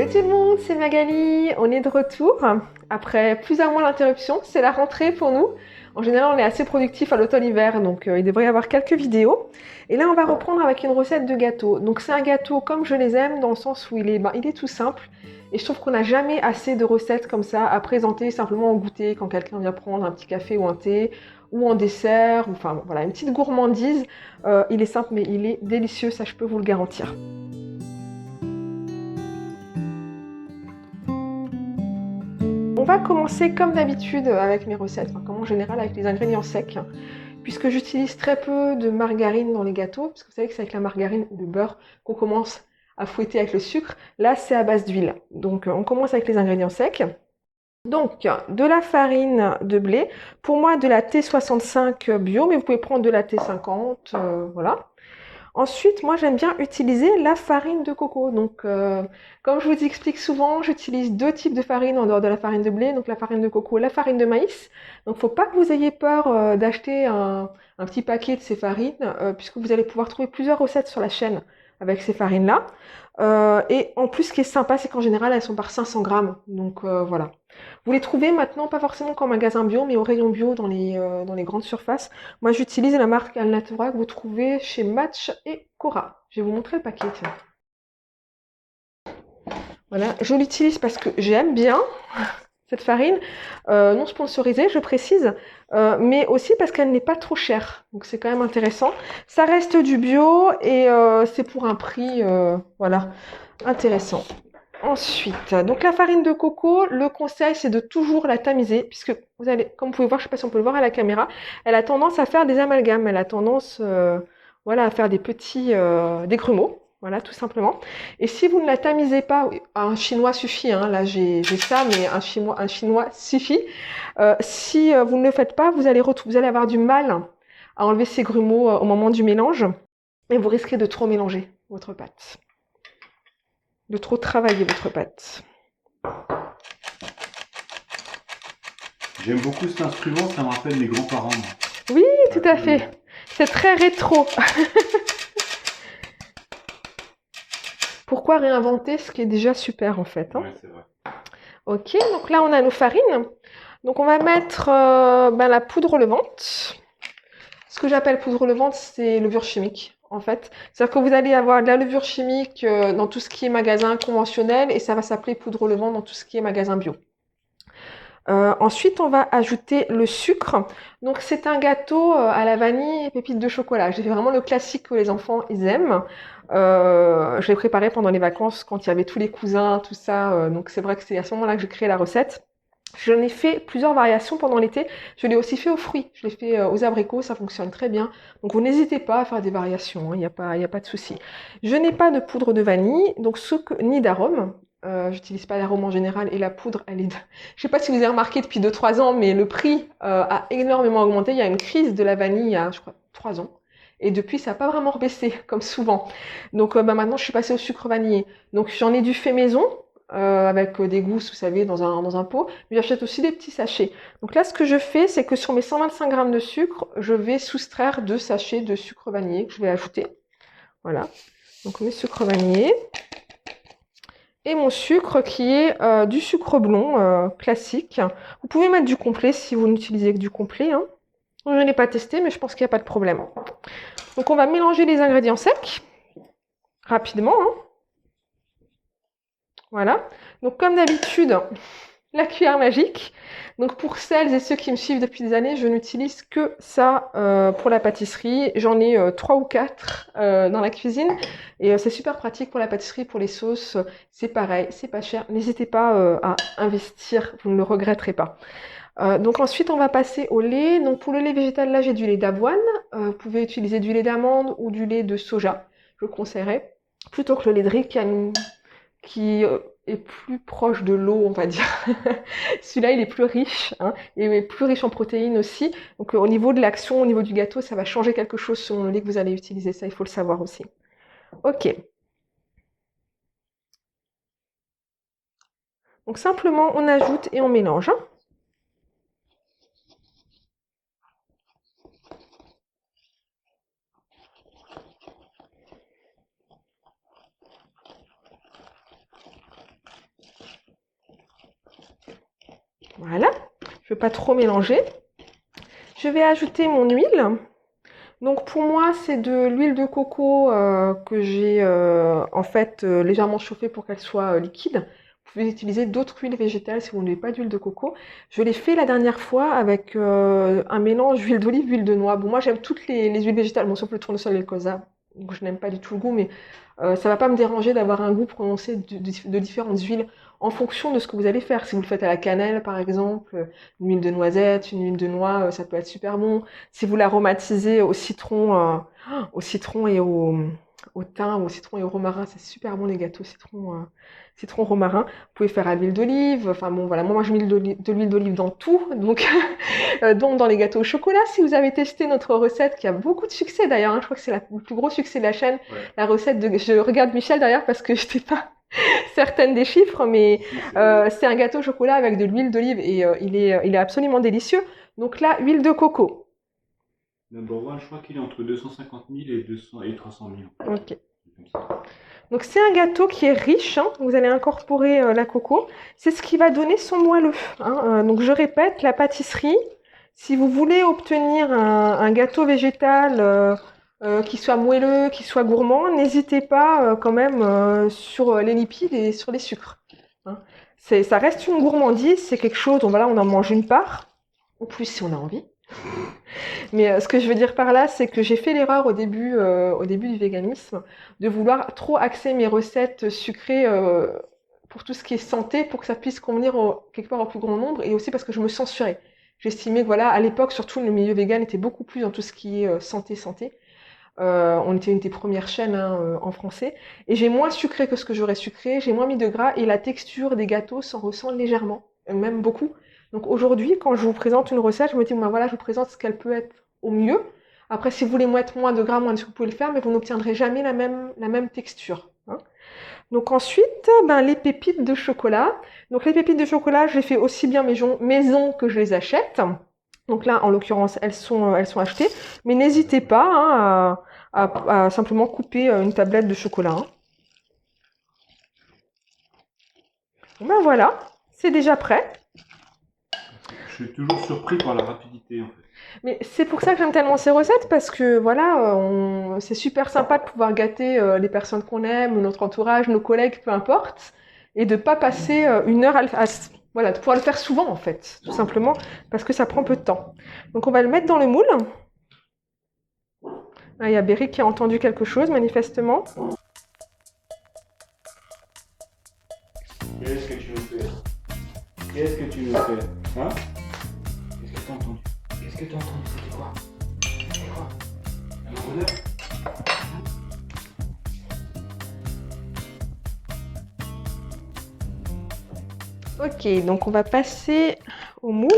Hello tout le monde, c'est Magali, on est de retour. Après plus ou moins d'interruptions, c'est la rentrée pour nous. En général, on est assez productif à l'automne-hiver, donc il devrait y avoir quelques vidéos. Et là, on va reprendre avec une recette de gâteau. Donc c'est un gâteau comme je les aime, dans le sens où il est tout simple. Et je trouve qu'on n'a jamais assez de recettes comme ça à présenter simplement au goûter quand quelqu'un vient prendre un petit café ou un thé, ou en dessert, ou enfin voilà, une petite gourmandise. Il est simple mais il est délicieux, ça je peux vous le garantir. On va commencer comme d'habitude avec mes recettes, comme en général avec les ingrédients secs, puisque j'utilise très peu de margarine dans les gâteaux, parce que vous savez que c'est avec la margarine ou le beurre qu'on commence à fouetter avec le sucre. Là, c'est à base d'huile. Donc, on commence avec les ingrédients secs. Donc, de la farine de blé, pour moi de la T65 bio, mais vous pouvez prendre de la T50, voilà. Ensuite, moi j'aime bien utiliser la farine de coco. Donc, comme je vous explique souvent, j'utilise deux types de farine en dehors de la farine de blé, donc la farine de coco et la farine de maïs. Donc, faut pas que vous ayez peur d'acheter un petit paquet de ces farines, puisque vous allez pouvoir trouver plusieurs recettes sur la chaîne avec ces farines-là. Et en plus, ce qui est sympa, c'est qu'en général, elles sont par 500 grammes. Donc, voilà. Vous les trouvez maintenant, pas forcément qu'en magasin bio, mais au rayon bio dans les grandes surfaces. Moi, j'utilise la marque Alnatura que vous trouvez chez Match et Cora. Je vais vous montrer le paquet, tiens. Voilà, je l'utilise parce que j'aime bien cette farine, non sponsorisée, je précise, mais aussi parce qu'elle n'est pas trop chère. Donc c'est quand même intéressant. Ça reste du bio et c'est pour un prix, voilà, intéressant. Ensuite, donc la farine de coco, le conseil c'est de toujours la tamiser, puisque vous allez, comme vous pouvez voir, je ne sais pas si on peut le voir à la caméra, elle a tendance à faire des amalgames, elle a tendance voilà, à faire des petits des grumeaux, voilà, tout simplement. Et si vous ne la tamisez pas, un chinois suffit, hein, là j'ai ça, mais un chinois suffit. Si vous ne le faites pas, vous allez avoir du mal à enlever ces grumeaux au moment du mélange, et vous risquez de trop mélanger votre pâte, de trop travailler votre pâte. J'aime beaucoup cet instrument, ça me rappelle mes grands-parents. Oui, tout à Absolument. fait. C'est très rétro. Pourquoi réinventer ce qui est déjà super en fait, hein? Ouais, c'est vrai. Ok, donc là on a nos farines. Donc on va mettre la poudre levante. Ce que j'appelle poudre levante, c'est levure chimique en fait. C'est-à-dire que vous allez avoir de la levure chimique dans tout ce qui est magasin conventionnel et ça va s'appeler poudre levante dans tout ce qui est magasin bio. Ensuite, on va ajouter le sucre. Donc, c'est un gâteau à la vanille et pépites de chocolat. J'ai fait vraiment le classique que les enfants ils aiment. Je l'ai préparé pendant les vacances quand il y avait tous les cousins, tout ça. Donc, c'est vrai que c'est à ce moment-là que j'ai créé la recette. J'en ai fait plusieurs variations pendant l'été. Je l'ai aussi fait aux fruits. Je l'ai fait aux abricots, ça fonctionne très bien. Donc, vous n'hésitez pas à faire des variations, hein, il y a pas de souci. Je n'ai pas de poudre de vanille, donc ni d'arôme. J'utilise pas d'arôme en général et la poudre, elle est je sais pas si vous avez remarqué depuis 2-3 ans, mais le prix a énormément augmenté. Il y a une crise de la vanille il y a, je crois, 3 ans. Et depuis, ça n'a pas vraiment rebaissé, comme souvent. Donc maintenant, je suis passée au sucre vanillé. Donc j'en ai du fait maison, avec des gousses, vous savez, dans un pot. Mais j'achète aussi des petits sachets. Donc là, ce que je fais, c'est que sur mes 125 grammes de sucre, je vais soustraire 2 sachets de sucre vanillé que je vais ajouter. Voilà. Donc mes sucres vanillés et mon sucre qui est du sucre blond classique. Vous pouvez mettre du complet si vous n'utilisez que du complet, hein. Je n'ai pas testé, mais je pense qu'il n'y a pas de problème. Donc on va mélanger les ingrédients secs rapidement, hein. Voilà. Donc comme d'habitude, la cuillère magique. Donc pour celles et ceux qui me suivent depuis des années, je n'utilise que ça pour la pâtisserie. J'en ai 3 ou 4 dans la cuisine et c'est super pratique pour la pâtisserie, pour les sauces. C'est pareil, c'est pas cher. N'hésitez pas à investir, vous ne le regretterez pas. Donc ensuite on va passer au lait. Donc pour le lait végétal, là j'ai du lait d'avoine. Vous pouvez utiliser du lait d'amande ou du lait de soja, je conseillerais, plutôt que le lait de riz qui est plus proche de l'eau, on va dire. Celui-là, il est plus riche, hein, et plus riche en protéines aussi. Donc au niveau de l'action, au niveau du gâteau, ça va changer quelque chose selon le lait que vous allez utiliser. Ça, il faut le savoir aussi. Ok. Donc simplement, on ajoute et on mélange, hein. Voilà, je ne veux pas trop mélanger. Je vais ajouter mon huile. Donc pour moi, c'est de l'huile de coco que j'ai en fait légèrement chauffée pour qu'elle soit liquide. Vous pouvez utiliser d'autres huiles végétales si vous n'avez pas d'huile de coco. Je l'ai fait la dernière fois avec un mélange d'huile d'olive, d'huile de noix. Bon, moi j'aime toutes les huiles végétales, bon, sauf le tournesol et le colza. Donc je n'aime pas du tout le goût, mais ça va pas me déranger d'avoir un goût prononcé de différentes huiles en fonction de ce que vous allez faire. Si vous le faites à la cannelle, par exemple, une huile de noisette, une huile de noix, ça peut être super bon. Si vous l'aromatisez au citron et au thym, au citron et au romarin, c'est super bon les gâteaux citron romarin. Vous pouvez faire à l'huile d'olive. Enfin bon, voilà, moi je mets de l'huile d'olive dans tout, donc donc dans les gâteaux au chocolat. Si vous avez testé notre recette qui a beaucoup de succès d'ailleurs, hein, je crois que c'est le plus gros succès de la chaîne, Ouais. la recette de. Je regarde Michel d'ailleurs parce que je n'étais pas certaine des chiffres, mais c'est un gâteau au chocolat avec de l'huile d'olive et il est absolument délicieux. Donc là, huile de coco. Number one, je crois qu'il est entre 250 000 et 300 000. Ok. Comme ça. Donc c'est un gâteau qui est riche, hein. Vous allez incorporer la coco. C'est ce qui va donner son moelleux, hein. Donc je répète, la pâtisserie, si vous voulez obtenir un gâteau végétal qui soit moelleux, qui soit gourmand, n'hésitez pas quand même sur les lipides et sur les sucres, hein. Ça reste une gourmandise, c'est quelque chose, donc voilà, on en mange une part, ou plus si on a envie. Mais ce que je veux dire par là, c'est que j'ai fait l'erreur au début du véganisme de vouloir trop axer mes recettes sucrées pour tout ce qui est santé, pour que ça puisse convenir quelque part au plus grand nombre, et aussi parce que je me censurais. J'estimais que voilà, à l'époque, surtout le milieu vegan était beaucoup plus dans tout ce qui est santé. On était une des premières chaînes hein, en français, et j'ai moins sucré que ce que j'aurais sucré, j'ai moins mis de gras, et la texture des gâteaux s'en ressent légèrement, même beaucoup. Donc aujourd'hui, quand je vous présente une recette, je me dis, bon, ben voilà, je vous présente ce qu'elle peut être au mieux. Après, si vous voulez mettre moins de gras, moins de sucre, vous pouvez le faire, mais vous n'obtiendrez jamais la même texture, hein. Donc ensuite, ben, les pépites de chocolat. Donc les pépites de chocolat, je les fais aussi bien maison que je les achète. Donc là, en l'occurrence, elles sont achetées. Mais n'hésitez pas hein, à simplement couper une tablette de chocolat, hein. Ben voilà, c'est déjà prêt. Je suis toujours surpris par la rapidité en fait. Mais c'est pour ça que j'aime tellement ces recettes parce que voilà, c'est super sympa de pouvoir gâter les personnes qu'on aime, notre entourage, nos collègues, peu importe, et de pas passer une heure voilà, de pouvoir le faire souvent en fait, tout simplement parce que ça prend peu de temps. Donc on va le mettre dans le moule. Ah, il y a Berry qui a entendu quelque chose manifestement. Qu'est-ce que tu veux faire? Qu'est-ce que tu veux faire? Hein? Qu'est-ce que t'as entendu? Qu'est-ce que t'as entendu? C'était quoi? C'était quoi? Un rôdeur? Ok, donc on va passer au moule.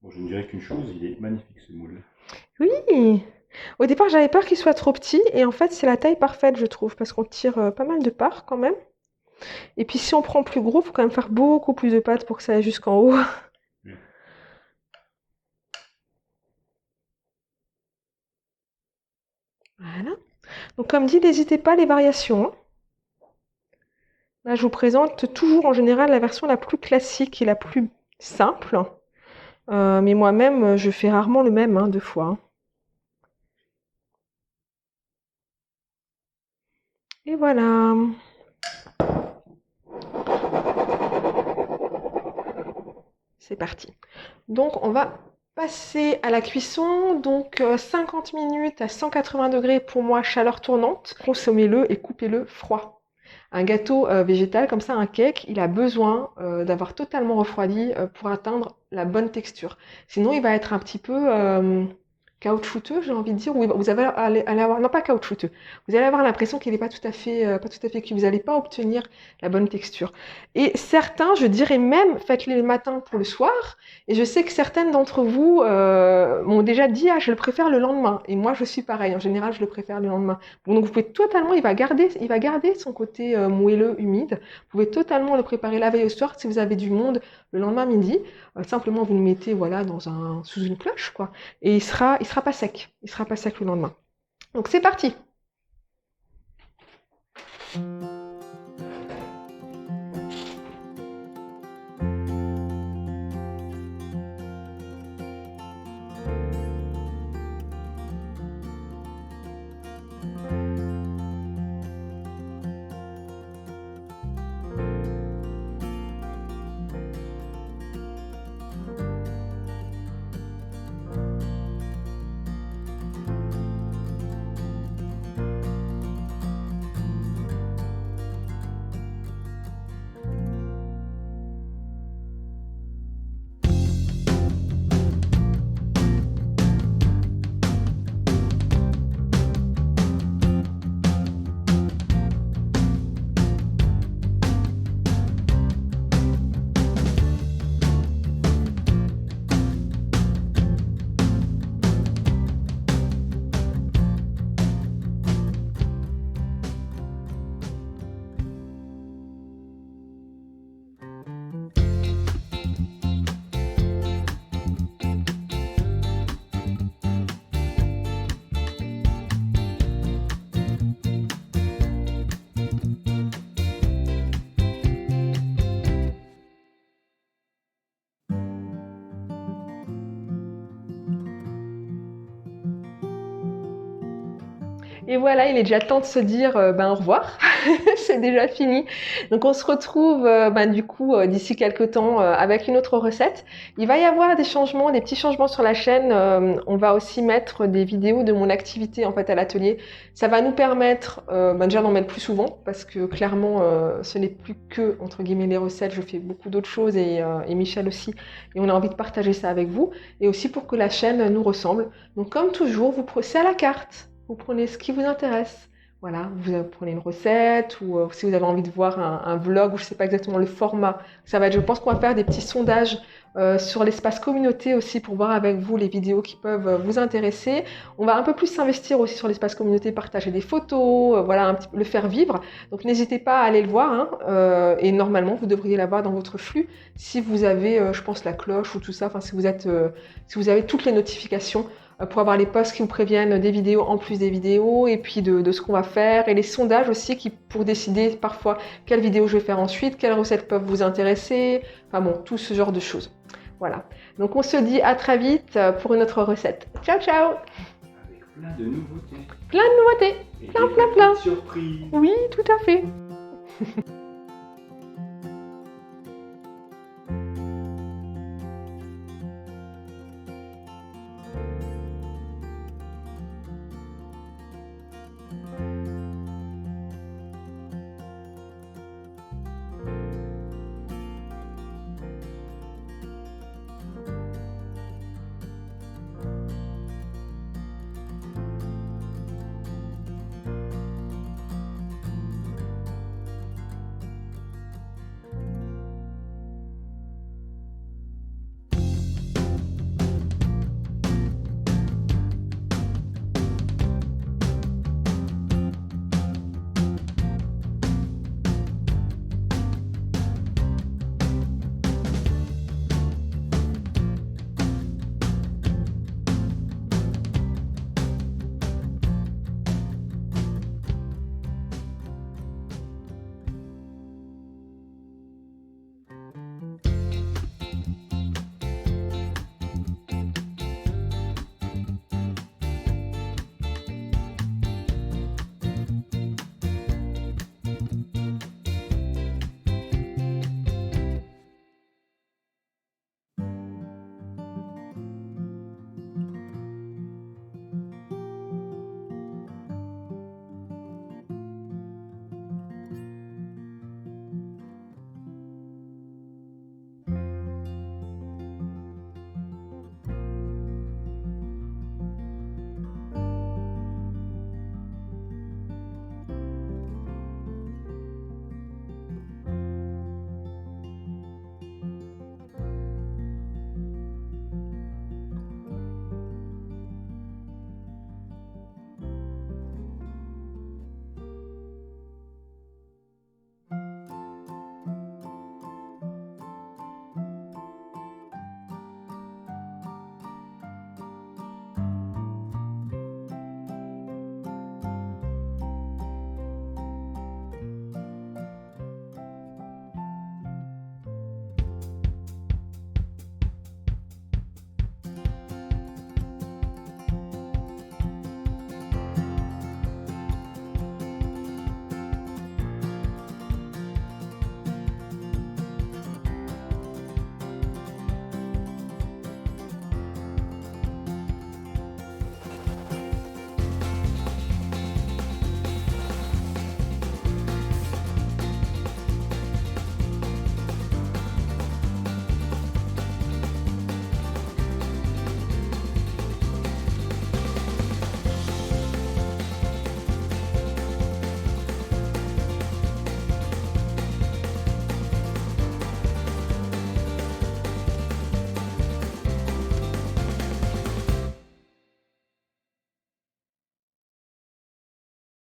Bon, je ne dirais qu'une chose, il est magnifique ce moule. Oui. Au départ, j'avais peur qu'il soit trop petit et en fait, c'est la taille parfaite, je trouve, parce qu'on tire pas mal de part quand même. Et puis si on prend plus gros, il faut quand même faire beaucoup plus de pâtes pour que ça aille jusqu'en haut. Oui. Voilà. Donc comme dit, n'hésitez pas les variations, hein. Là, je vous présente toujours en général la version la plus classique et la plus simple. Mais moi-même, je fais rarement le même hein, deux fois, hein. Et voilà. C'est parti. Donc on va passer à la cuisson. Donc 50 minutes à 180 degrés pour moi, chaleur tournante. Consommez-le et coupez-le froid. Un gâteau végétal comme ça, un cake, il a besoin d'avoir totalement refroidi pour atteindre la bonne texture. Sinon, il va être un petit peu caoutchouteux, j'ai envie de dire. Ou vous allez avoir, non pas caoutchouteux, vous allez avoir l'impression qu'il n'est pas tout à fait cuit. Vous n'allez pas obtenir la bonne texture. Et certains, je dirais même, faites-les le matin pour le soir. Et je sais que certaines d'entre vous m'ont déjà dit, ah, je le préfère le lendemain. Et moi, je suis pareil. En général, je le préfère le lendemain. Bon, donc vous pouvez totalement, il va garder son côté moelleux, humide. Vous pouvez totalement le préparer la veille au soir si vous avez du monde le lendemain midi. Simplement, vous le mettez voilà sous une cloche, quoi. Et il sera pas sec. Il sera pas sec le lendemain. Donc c'est parti. Et voilà, il est déjà temps de se dire au revoir. C'est déjà fini. Donc on se retrouve du coup d'ici quelques temps avec une autre recette. Il va y avoir des changements, des petits changements sur la chaîne. On va aussi mettre des vidéos de mon activité en fait à l'atelier. Ça va nous permettre déjà d'en mettre plus souvent parce que clairement ce n'est plus que entre guillemets les recettes. Je fais beaucoup d'autres choses et Michel aussi. Et on a envie de partager ça avec vous et aussi pour que la chaîne nous ressemble. Donc comme toujours, c'est à la carte. Vous prenez ce qui vous intéresse. Voilà, vous prenez une recette ou si vous avez envie de voir un vlog ou je ne sais pas exactement le format. Ça va être, je pense qu'on va faire des petits sondages sur l'espace communauté aussi pour voir avec vous les vidéos qui peuvent vous intéresser. On va un peu plus s'investir aussi sur l'espace communauté, partager des photos, voilà, un petit peu le faire vivre. Donc n'hésitez pas à aller le voir hein, et normalement vous devriez l'avoir dans votre flux si vous avez, je pense, la cloche ou tout ça. Enfin, si vous avez toutes les notifications pour avoir les posts qui vous préviennent des vidéos en plus des vidéos et puis de ce qu'on va faire et les sondages aussi pour décider parfois quelle vidéo je vais faire ensuite, quelles recettes peuvent vous intéresser, enfin bon, tout ce genre de choses. Voilà. Donc on se dit à très vite pour une autre recette. Ciao ciao! Avec plein de nouveautés. Plein de nouveautés! Et Plein. surprises. Oui, tout à fait.